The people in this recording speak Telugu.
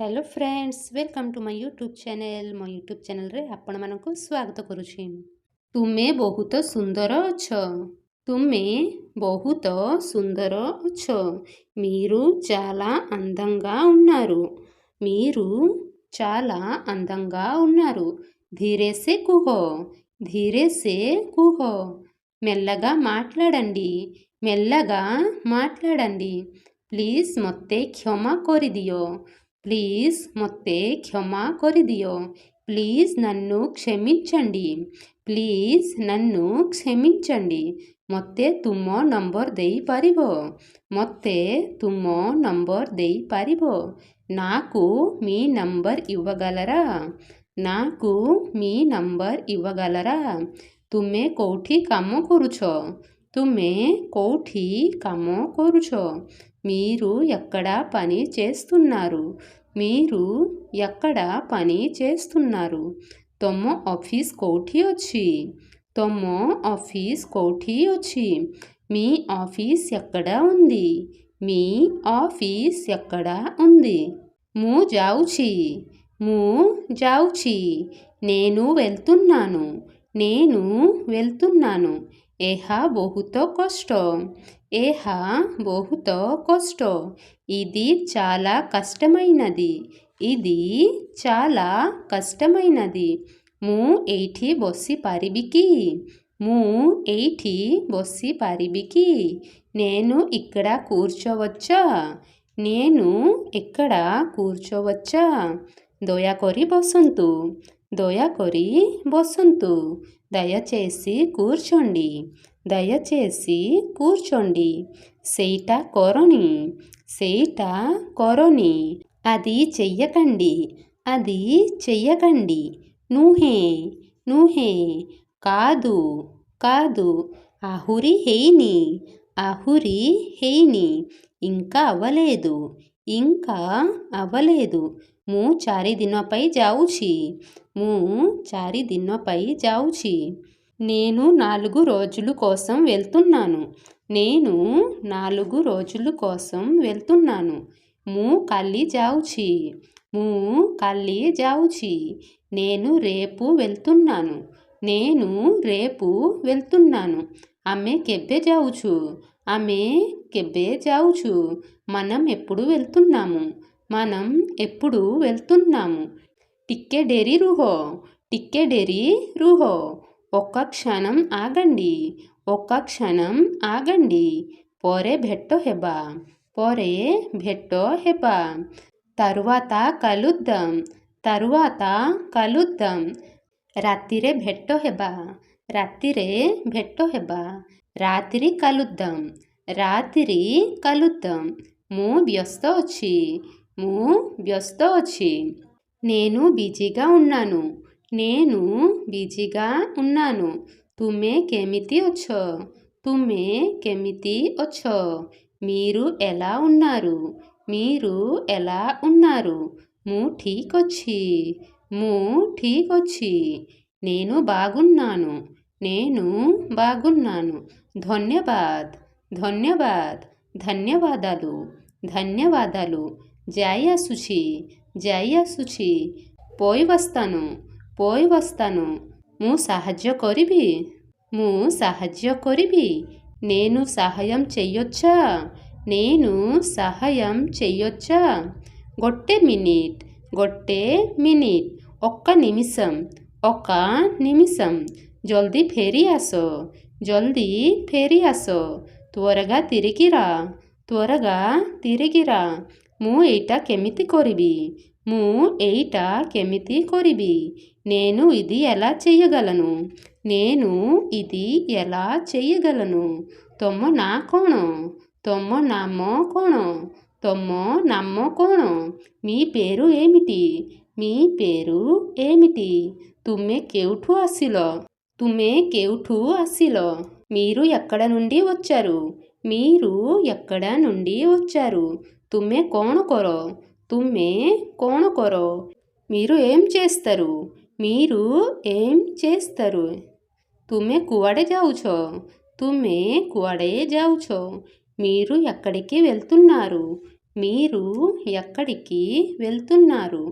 Hello friends welcome to my YouTube channel मो यूट्यूब चैनल रे आपण मानक स्वागत करुछि। तुमे बहुत सुंदर अछ। तुमे बहुत सुंदर अछ। मीरू चाला अंदंगा उन्नारू। मीरू चाला अंदंगा उन्नारू। धीरे से कुहो। धीरे से कुहो। మెల్లగా మాట్లాడండి మెల్లగా మాట్లాడండి ప్లీజ్ ମୋତେ କ୍ଷମା କରିଦିଅ ప్లీజ్ ମୋତେ କ୍ଷମା କରିଦିଅ ప్లీజ్ నన్ను క్షమించండి ప్లీజ్ నన్ను క్షమించండి ମୋତେ ତୁମ ନମ୍ବର ଦେଇପାରିବ ମୋତେ ତୁମ ନମ୍ବର ଦେଇପାରିବ నాకు మీ నంబర్ ఇవ్వగలరా నాకు మీ నంబర్ ఇవ్వగలరా ତୁମେ କୋଉଠି କାମ କରୁଛ ତୁମେ କୋଉଠି କାମ କରୁଛ మీరు ఎక్కడ పని చేస్తున్నారు మీరు ఎక్కడ పని చేస్తున్నారు ତମ ଅଫିସ୍ କୋଉଠି ଅଛି ତମ ଅଫିସ୍ କୋଉଠି ଅଛି మీ ఆఫీస్ ఎక్కడ ఉంది మీ ఆఫీస్ ఎక్కడ ఉంది ମୁଁ ଯାଉଛି నేను వెళ్తున్నాను నేను వెళ్తున్నాను ଏହା ବହୁତ କଷ୍ଟ ଏହା ବହୁତ కష్ట ఇది చాలా కష్టమైనది ఇది చాలా కష్టమైనది ମୁଁ ଏଇଠି ବସିପାରିବି କି ମୁଁ ଏଇଠି ବସିପାରିବି କି నేను ఇక్కడ కూర్చోవచ్చా నేను ఇక్కడ కూర్చోవచ్చా దయకରି ବସନ୍ତୁ దయకରି ବସନ୍ତୁ దయచేసి కూర్చోండి దయచేసి కూర్చోండి ସେଇଟା କରନି ସେଇଟା କରନି అది చెయ్యకండి అది చెయ్యకండి ନୁହେଁ ନୁହେଁ కాదు కాదు ଆହୁରି ହେଇନି ଆହୁରି ହେଇନି ఇంకా అవ్వలేదు ఇంకా అవ్వలేదు ମୁଁ 4 ଦିନ ପାଇଁ ଯାଉଛି ମୁଁ 4 ଦିନ ପାଇଁ ଯାଉଛି నేను 4 రోజుల కోసం వెళ్తున్నాను నేను 4 రోజుల కోసం వెళ్తున్నాను ମୁଁ କାଲି ଯାଉଛି ମୁଁ କାଲି ଯାଉଛି నేను రేపు వెళ్తున్నాను నేను రేపు వెళ్తున్నాను ଆମେ କେବେ ଯାଉଛୁ ଆମେ କେବେ ଯାଉଛୁ మనం ఎప్పుడు వెళ్తున్నాము మనం ఎప్పుడు వెళ్తున్నాము ଟିକେ ଡେରି ରୁହ ଟିକେ ଡେରି ରୁହ ఒక్క క్షణం ఆగండి ఒక్క క్షణం ఆగండి ପରେ ଭେଟ ହେବା ପରେ ଭେଟ ହେବା తరువాత కలుద్దాం తరువాత కలుద్దాం ରାତିରେ ଭେଟ ହେବା ରାତିରେ ଭେଟ ହେବା రాత్రి కలుద్దాం రాత్రి కలుద్దాం ମୁଁ ବ୍ୟସ୍ତ ଅଛି ମୁଁ ବ୍ୟସ୍ତ ଅଛି నేను బిజీగా ఉన్నాను నేను బిజీగా ఉన్నాను ତୁମେ କେମିତି ଅଛ ତୁମେ କେମିତି ଅଛ మీరు ఎలా ఉన్నారు మీరు ఎలా ఉన్నారు ମୁଁ ଠିକ୍ ଅଛି ମୁଁ ଠିକ୍ ଅଛି నేను బాగున్నాను నేను బాగున్నాను ధన్యవాద్ ధన్యవాద్ ధన్యవాదాలు ధన్యవాదాలు ଯାଇ ଆସୁଛି పోయి వస్తాను ମୁଁ ସାହାଯ୍ୟ କରିବି ମୁଁ ସାହାଯ୍ୟ କରିବି నేను సహాయం చెయ్యొచ్చా నేను సహాయం చెయ్యొచ్చా ଗୋଟେ మినిట్ ఒక్క నిమిషం జల్దీ ఫేరి ఆସ త్వరగా తిరిగిరా ମୁଁ ଏଇଟା କେମିତି କରିବି నేను ఇది ఎలా చేయగలను ତମ ନାଁ କ'ଣ ତମ ନାମ କ'ଣ మీ పేరు ఏమిటి ତୁମେ କେଉଁଠୁ ଆସିଲ మీరు ఎక్కడ నుండి వచ్చారు ତୁମେ କ'ଣ କର మీరు ఏం చేస్తారు ତୁମେ କୁଆଡ଼େ ଯାଉଛ మీరు ఎక్కడికి వెళ్తున్నారు మీరు ఎక్కడికి వెళ్తున్నారు?